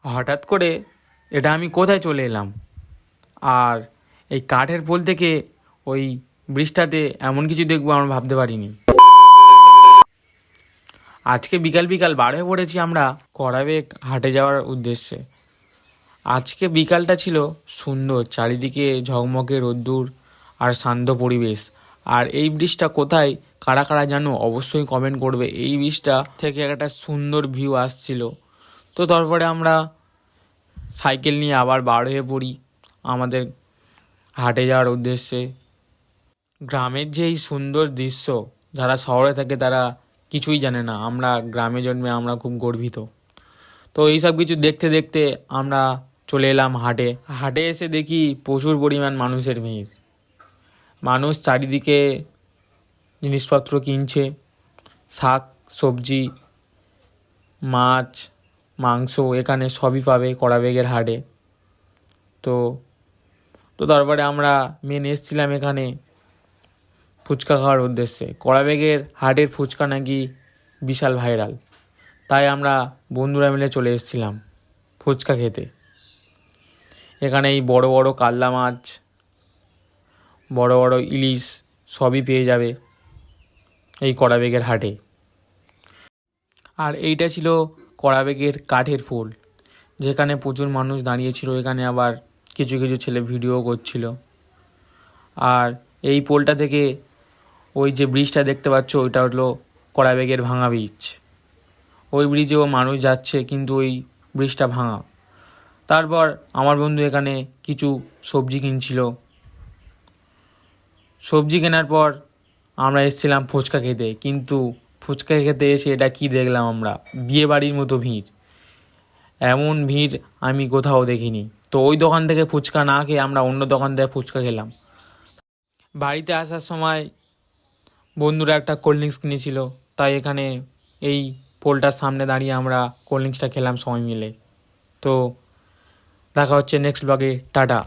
হঠাৎ করে এটা আমি কোথায় চলে এলাম? আর এই কাঠের পোল থেকে ওই ব্রিজটাতে এমন কিছু দেখবো আমরা ভাবতে পারিনি। আজকে বিকাল বিকাল বার হয়ে পড়েছি আমরা করাবেগ হাটে যাওয়ার উদ্দেশ্যে। আজকে বিকালটা ছিল সুন্দর, চারিদিকে ঝকমকে রোদ্দুর আর শান্ত পরিবেশ। আর এই ব্রিজটা কোথায়, কারা কারা জানো অবশ্যই কমেন্ট করবে। এই ব্রিজটা থেকে একটা সুন্দর ভিউ আসছিল। তো তারপরে আমরা সাইকেল নিয়ে আবার বার হয়ে পড়ি আমাদের হাটে যাওয়ার উদ্দেশ্যে। গ্রামের যে এই সুন্দর দৃশ্য, যারা শহরে থাকে তারা কিছুই জানে না। আমরা গ্রামে জন্মে আমরা খুব গর্বিত। তো এইসব কিছু দেখতে দেখতে আমরা চলে এলাম হাটে। হাটে এসে দেখি প্রচুর পরিমাণ মানুষের ভিড়। মানুষ চারিদিকে জিনিসপত্র কিনছে, শাক সবজি মাছ মাংস এখানে সবই পাবে করাবেগের হাটে। তো তো তারপরে আমরা মেন এসেছিলাম এখানে ফুচকা খাওয়ার উদ্দেশ্যে। করাবেগের হাটের ফুচকা নাকি বিশাল ভাইরাল, তাই আমরা বন্ধুরা মিলে চলে এসেছিলাম ফুচকা খেতে। এখানে এই বড় বড় কাতলা মাছ, বড় বড় ইলিশ সবই পেয়ে যাবে এই করাবেগের হাটে। আর এইটা ছিল করাবেগের কাঠের পোল, যেখানে প্রচুর মানুষ দাঁড়িয়েছিল। এখানে আবার কিছু কিছু ছেলে ভিডিও করছিল। আর এই পোলটা থেকে ওই যে ব্রিজটা দেখতে পাচ্ছ, ওইটা হলো করাবেগের ভাঙা ব্রিজ। ওই ব্রিজেও মানুষ যাচ্ছে, কিন্তু ওই ব্রিজটা ভাঙা। তারপর আমার বন্ধু এখানে কিছু সবজি কিনছিল। সবজি কেনার পর আমরা এসেছিলাম ফুচকা খেতে, কিন্তু ফুচকা খেতে এসে এটা কি দেখলাম আমরা, বিয়ে বাড়ির মতো ভিড়। এমন ভিড় আমি কোথাও দেখিনি। তো ওই দোকান থেকে ফুচকা না খেয়ে আমরা অন্য দোকান থেকে ফুচকা খেলাম। বাড়িতে আসার সময় বন্ধুরা একটা কোল্ড ড্রিঙ্কস কিনেছিল, তাই এখানে এই পোলটার সামনে দাঁড়িয়ে আমরা কোল্ড ড্রিঙ্কসটা খেলাম সবাই মিলে। তো দেখা হচ্ছে নেক্সট ব্লগে, টাটা।